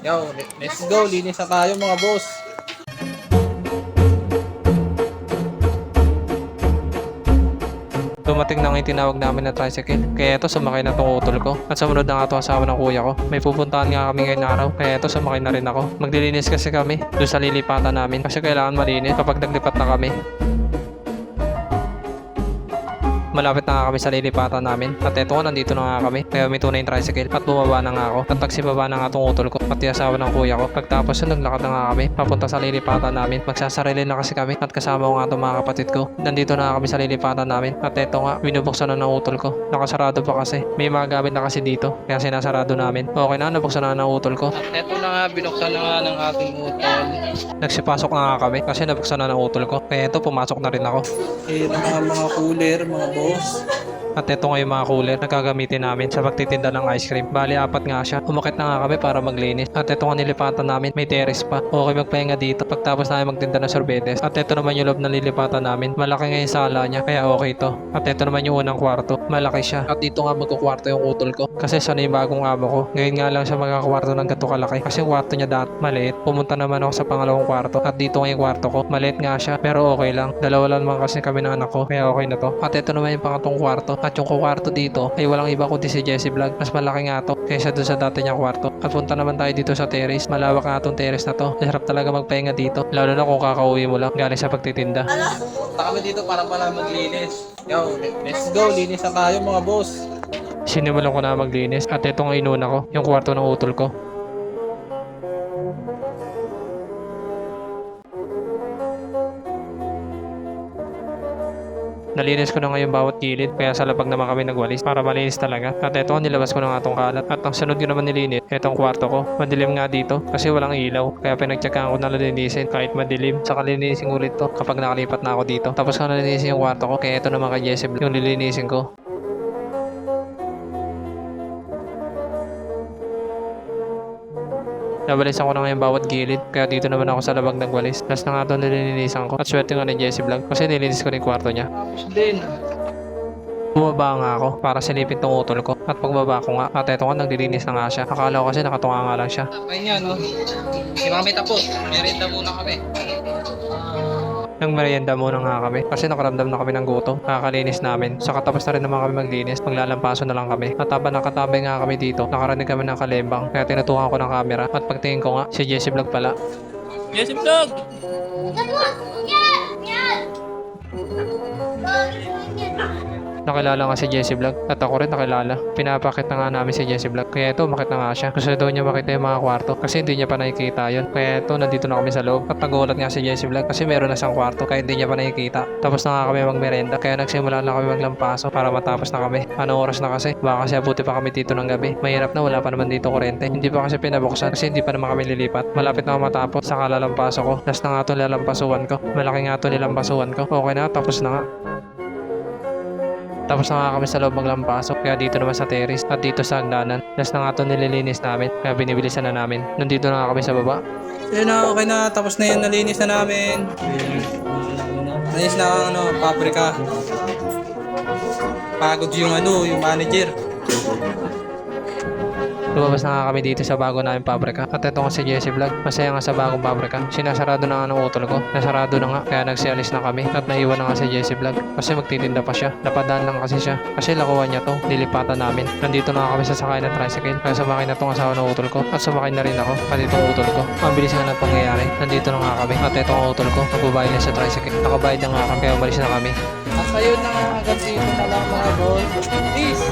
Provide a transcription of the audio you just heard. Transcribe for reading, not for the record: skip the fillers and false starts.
Yo, let's go. Linis na tayo mga boss. Dumating na nga yung tinawag namin na tricycle. Kaya ito, sumakay na itong utol ko. At sumunod na nga ito asawa ng kuya ko. May pupuntahan nga kami ngayong araw. Kaya ito, sumakay na rin ako. Maglilinis kasi kami doon sa lilipatan namin. Kasi kailangan malinis kapag naglipat na kami. Malapit na nga kami sa lilipatan namin. At eto nga, nandito na nga kami. Kaya may tunay yung tricycle. At bumaba na nga ako. At pagsibaba na nga itong utol ko. Pati asawa ng kuya ko. Pagtapos yun, naglakad na nga kami. Papunta sa lilipatan namin. Magsasarili na kasi kami. At kasama ko nga itong mga kapatid ko. Nandito na nga kami sa lilipatan namin. At eto nga, binubuksan na ng utol ko. Nakasarado pa kasi. May mga gamit na kasi dito. Kaya sinasarado namin. Okay na, nabuksan na ng utol ko. At eto na nga, binuksan na nga ng ating utol. Nagsipasok na nga kami. Kasi nabuksan na ng utol ko. Kaya eto, pumasok na rin ako. Mga cooler, mga boss. At ito nga yung mga cooler na gagamitin namin sa pagtitinda ng ice cream. Bali, 4 nga siya. Umakit na nga kami para maglinis. At ito nga nilipatan namin. May terrace pa. Okay magpahinga dito pagtapos namin magtinda ng sorbetes. At ito naman yung loob na lilipatan namin. Malaki nga yung sala niya. Kaya okay to. At ito naman yung unang kwarto. Malaki siya. At dito nga magkukwarto yung utol ko. Kasi sana yung bagong amo ko. Ngayon nga lang siya magkakwarto ng gato kalaki. Kasi yung kwarto niya dati maliit. Pumunta naman ako sa pangalawang kwarto. At dito nga yung kwarto ko. Maliit nga siya. Pero okay lang. Dalawa lang naman kasi kami ng anak ko. Kaya okay na to. At ito naman yung pangatong kwarto. At yung kwarto dito ay walang iba kundi si Jessie Vlog. Mas malaki nga to kaysa dun sa dati niyang kwarto. At punta naman tayo dito sa terrace. Malawak nga tong terrace na to. Masarap talaga magpahinga dito. Lalo na kung kakauwi mo lang galing sa pagtitinda. Punta kami dito para maglinis. Yo, let's go. Linis na tayo mga boss. Sinimulan ko na maglinis. At ito nga inuna ko. Yung kwarto ng utol ko. Nalinis ko na ngayon bawat gilid kaya sa labag naman kami nagwalis para malinis talaga. At eto nilabas ko na nga itong kalat. At ang sunod ko naman nilinis, etong kwarto ko. Madilim nga dito kasi walang ilaw. Kaya pinagtsagaan ko na linisin kahit madilim. Saka linisin ulit to kapag nakalipat na ako dito. Tapos ko nalinisin yung kwarto ko kaya ito naman kay Jessie yung lilinisin ko. Nabalisan ko na ngayon bawat gilid kaya dito naman ako sa labag nagwalis. Last na nga ito nilinisan ko at swerte nga ni Jessie Vlog kasi nilinis ko na yung kwarto niya. Tapos din bumaba nga ako para silipin tong utol ko at pagbaba ko nga at eto nga naglilinis na nga siya. Akala ko kasi nakatunga nga lang siya. Ayun yan no. Di ba kami tapos? Merienda muna kami. Nang merienda muna nga kami kasi nakaramdam na kami ng gutom. Nakakalinis namin. Saka tapos na rin naman kami maglinis. Maglalampaso na lang kami. At habang nakatabay nga kami dito, nakarinig kami ng kalembang. Kaya tinutukan ko ng camera. At pagtingin ko nga, si Jessie Vlog pala. Jessie Vlog! Nakilala nga si Jessie Vlog at ako rin nakilala. Pinapakit na nga namin si Jessie Vlog. Kaya ito, makit na nga siya. Gusto daw niya makita yung mga kwarto kasi hindi niya pa nakikita yun. Kaya ito, nandito na kami sa loob. At nagulat nga si Jessie Vlog kasi meron na siyang kwarto kaya hindi niya pa nakikita. Tapos na nga kami magmerenda kaya nagsimula na kami maglampaso para matapos na kami. Anong oras na kasi? Baka kasi abuti pa kami dito ng gabi. Mahirap na wala pa naman dito kuryente. Hindi pa kasi pinabuksan kasi hindi pa naman kami lilipat. Malapit na ako matapos saka lalampaso ko. Last na nga ito lalampasuan ko. Malaki nga ito nilampasuan ko. Okay na, tapos na nga. Tapos na nga kami sa loob maglampaso kaya dito naman sa terrace at dito sa hagdanan. Last na nga ito nililinis namin kaya binibilisan na namin. Nandito na nga kami sa baba. Yun na, okay na. Tapos na yun, nalinis na namin. Nalinis na ang pabrika. Pagod yung yung manager. Lumabas na nga kami dito sa bago namin pabrika. At ito nga si Jessie Vlog. Masaya nga sa bagong pabrika. Sinasarado na nga ng utol ko. Nasarado na nga. Kaya nagsialis na kami. At naiwan na nga si Jessie Vlog. Kasi magtitinda pa siya. Napadaan lang kasi siya. Kasi lakuha niya to. Lilipatan namin. Nandito na nga kami sa sakay ng tricycle. Kaya sumakay na itong asawa ng utol ko. At sumakay na rin ako. At itong utol ko. Ang bilis nga ng pangyayari. Nandito na nga kami. At ito ang utol ko. Nagbabayad na sa tricycle. Nakabayad na nga kami. Kaya umalis na kami. At ayun na nga. Hanggang dito na lang mga boys. Peace!